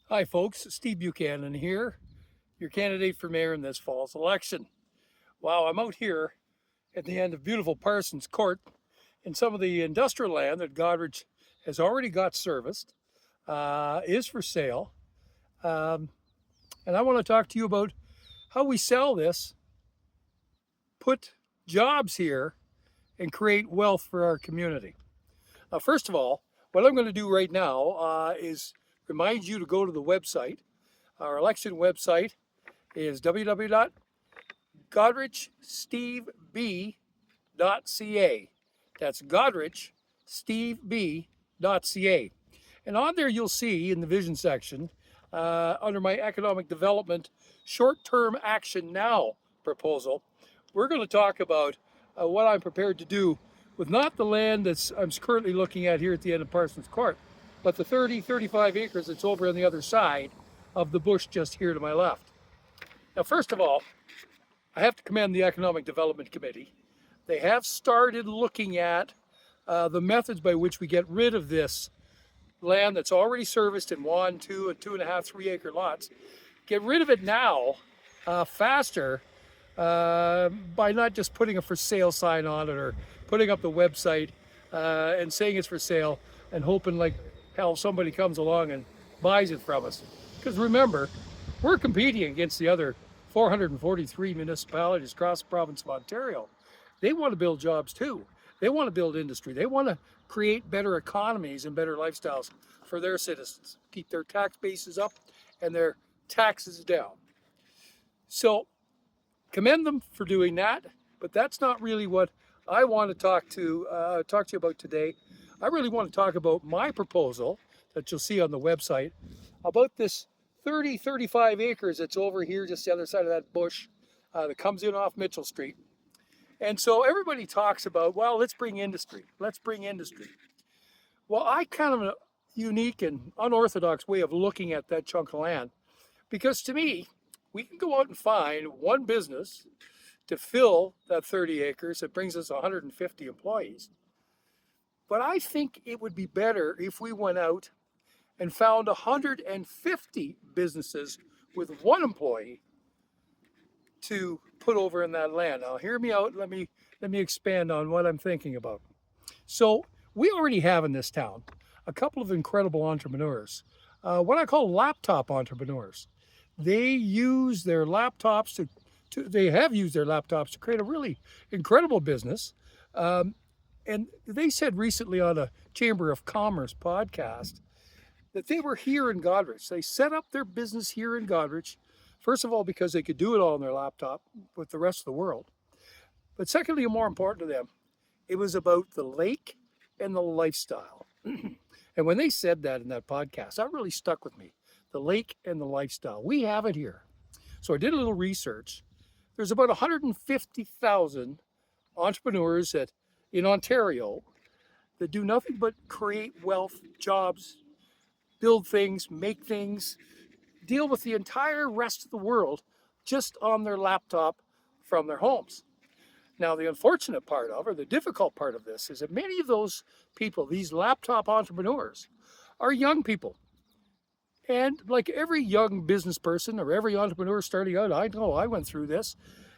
Hi folks, Steve Buchanan here, your candidate for mayor in this fall's election. Wow, I'm out here at the end of beautiful Parsons Court in some of the industrial land that Goderich has already got serviced, is for sale. Um, and I want to talk to you about how we sell this, put jobs here, and create wealth for our community. First of all, what I'm going to do right now is remind you to go to the website. Our election website is www.godrichsteveb.ca. That's godrichsteveb.ca. And on there you'll see in the vision section, under my economic development short-term action now proposal, we're going to talk about what I'm prepared to do with not the land that I'm currently looking at here at the end of Parsons Court, but the 35 acres that's over on the other side of the bush just here to my left. Now, first of all, I have to commend the Economic Development Committee. They have started looking at the methods by which we get rid of this land that's already serviced in 1, 2, and 2.5, 3 acre lots. Get rid of it now, faster, by not just putting a for sale sign on it or putting up the website and saying it's for sale and hoping like hell somebody comes along and buys it from us. Because remember, we're competing against the other 443 municipalities across the province of Ontario. They want to build jobs too. They want to build industry. They want to create better economies and better lifestyles for their citizens, keep their tax bases up and their taxes down. So commend them for doing that, but that's not really what I want to talk to you about today. I really want to talk about my proposal that you'll see on the website about this 35 acres that's over here just the other side of that bush that comes in off Mitchell Street. And so everybody talks about, well, let's bring industry. Let's bring industry. Well, I kind of a unique and unorthodox way of looking at that chunk of land, because to me, we can go out and find one business to fill that 30 acres that brings us 150 employees. But I think it would be better if we went out and found 150 businesses with one employee to put over in that land. Now, hear me out. Let me expand on what I'm thinking about. So, we already have in this town a couple of incredible entrepreneurs, what I call laptop entrepreneurs. They use their laptops they have used their laptops to create a really incredible business. And they said recently on a Chamber of Commerce podcast that they were here in Goderich. They set up their business here in Goderich, first of all, because they could do it all on their laptop with the rest of the world. But secondly, and more important to them, it was about the lake and the lifestyle. And when they said that in that podcast, that really stuck with me. The lake and the lifestyle. We have it here. So I did a little research. There's about 150,000 entrepreneurs in Ontario that do nothing but create wealth, jobs, build things, make things, deal with the entire rest of the world just on their laptop from their homes. Now, the unfortunate part of, or the difficult part of this, is that many of those people, these laptop entrepreneurs, are young people. And like every young business person or every entrepreneur starting out, I know I went through this.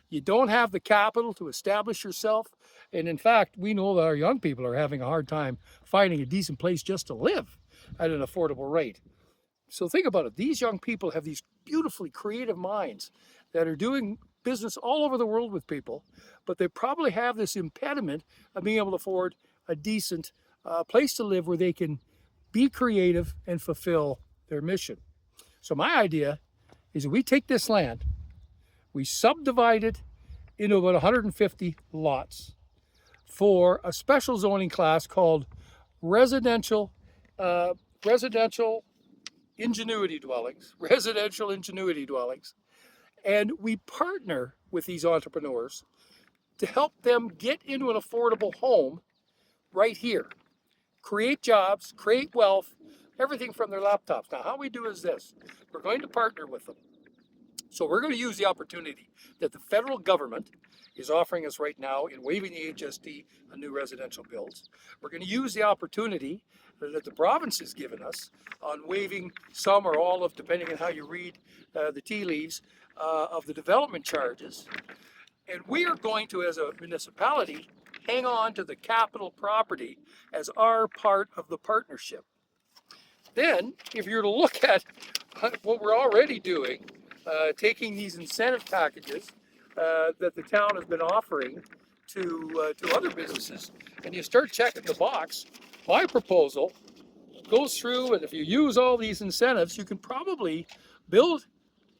You don't have the capital to establish yourself. And in fact, we know that our young people are having a hard time finding a decent place just to live at an affordable rate. So think about it. These young people have these beautifully creative minds that are doing business all over the world with people, but they probably have this impediment of being able to afford a decent place to live where they can be creative and fulfill their mission. So my idea is that we take this land, we subdivide it into about 150 lots for a special zoning class called residential ingenuity dwellings, and we partner with these entrepreneurs to help them get into an affordable home right here, create jobs, create wealth, everything from their laptops. Now, how we do is this. We're going to partner with them. So we're going to use the opportunity that the federal government is offering us right now in waiving the HST on new residential builds. We're going to use the opportunity that the province has given us on waiving some or all of, depending on how you read the tea leaves, of the development charges. And we are going to, as a municipality, hang on to the capital property as our part of the partnership. Then, if you're to look at what we're already doing, taking these incentive packages that the town has been offering to other businesses, and you start checking the box, my proposal goes through, and if you use all these incentives, you can probably build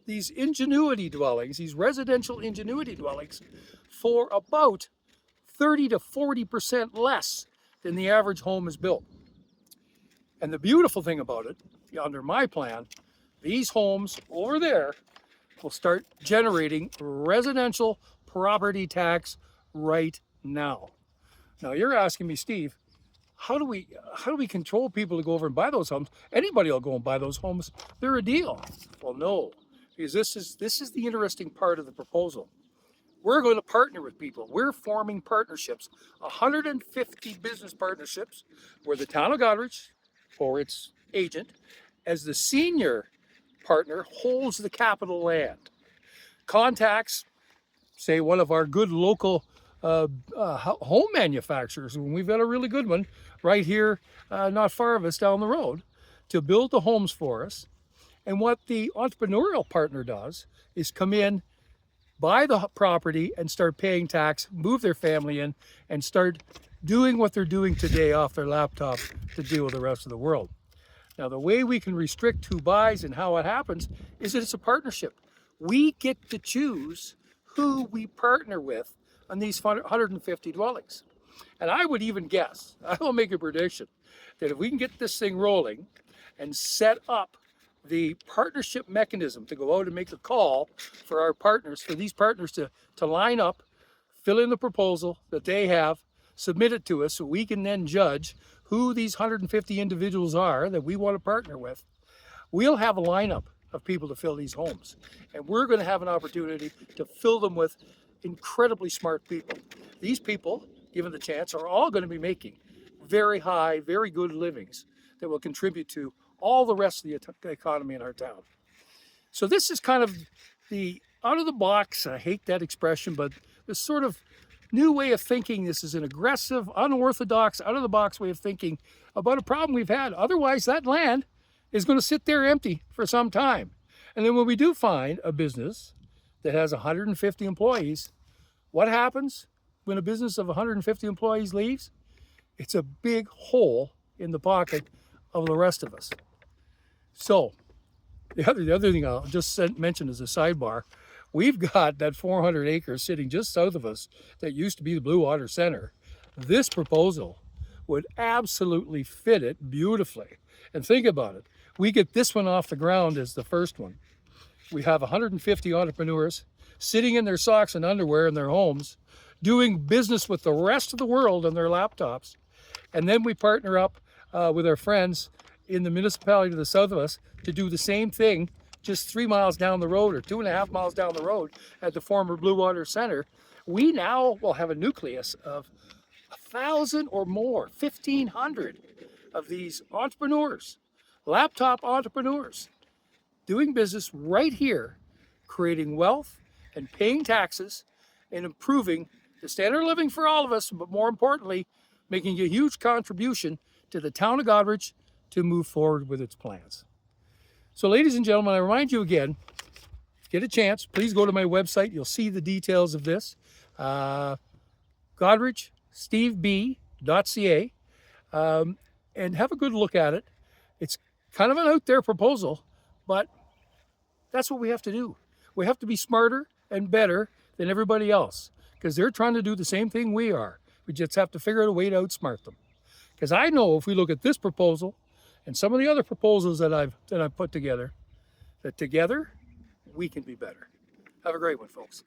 these ingenuity dwellings, these residential ingenuity dwellings, for about 30 to 40% less than the average home is built. And the beautiful thing about it, under my plan, these homes over there will start generating residential property tax right now. Now you're asking me, Steve, how do we control people to go over and buy those homes? Anybody will go and buy those homes. They're a deal. Well, no, because this is the interesting part of the proposal. We're going to partner with people. We're forming partnerships, 150 business partnerships, where the town of Goderich, or its agent, as the senior partner, holds the capital land. Contacts, say, one of our good local home manufacturers, and we've got a really good one right here, not far of us down the road, to build the homes for us. And what the entrepreneurial partner does is come in, buy the property, and start paying tax, move their family in, and start doing what they're doing today off their laptop to deal with the rest of the world. Now, the way we can restrict who buys and how it happens is that it's a partnership. We get to choose who we partner with on these 150 dwellings. And I would even guess, I will make a prediction, that if we can get this thing rolling and set up the partnership mechanism to go out and make a call for our partners, for these partners to line up, fill in the proposal that they have, submit it to us so we can then judge who these 150 individuals are that we want to partner with. We'll have a lineup of people to fill these homes, and we're going to have an opportunity to fill them with incredibly smart people. These people, given the chance, are all going to be making very high, very good livings that will contribute to all the rest of the economy in our town. So this is kind of the out of the box, I hate that expression, but this sort of new way of thinking. This is an aggressive, unorthodox, out of the box way of thinking about a problem we've had. Otherwise, that land is going to sit there empty for some time. And then when we do find a business that has 150 employees, what happens when a business of 150 employees leaves? It's a big hole in the pocket of the rest of us. So the other thing I'll just mention as a sidebar, we've got that 400 acres sitting just south of us that used to be the Blue Water Center. This proposal would absolutely fit it beautifully. And think about it. We get this one off the ground as the first one. We have 150 entrepreneurs sitting in their socks and underwear in their homes, doing business with the rest of the world on their laptops. And then we partner up with our friends in the municipality to the south of us to do the same thing just 3 miles down the road or 2.5 miles down the road at the former Blue Water Center. We now will have a nucleus of 1,000 or more, 1,500 of these entrepreneurs, laptop entrepreneurs, doing business right here, creating wealth and paying taxes and improving the standard of living for all of us, but more importantly, making a huge contribution to the town of Goderich to move forward with its plans. So ladies and gentlemen, I remind you again, get a chance, please go to my website. You'll see the details of this. GoderichSteveB.ca, and have a good look at it. It's kind of an out there proposal, but that's what we have to do. We have to be smarter and better than everybody else because they're trying to do the same thing we are. We just have to figure out a way to outsmart them. Because I know if we look at this proposal and some of the other proposals that I've put together, that together we can be better. Have a great one, folks.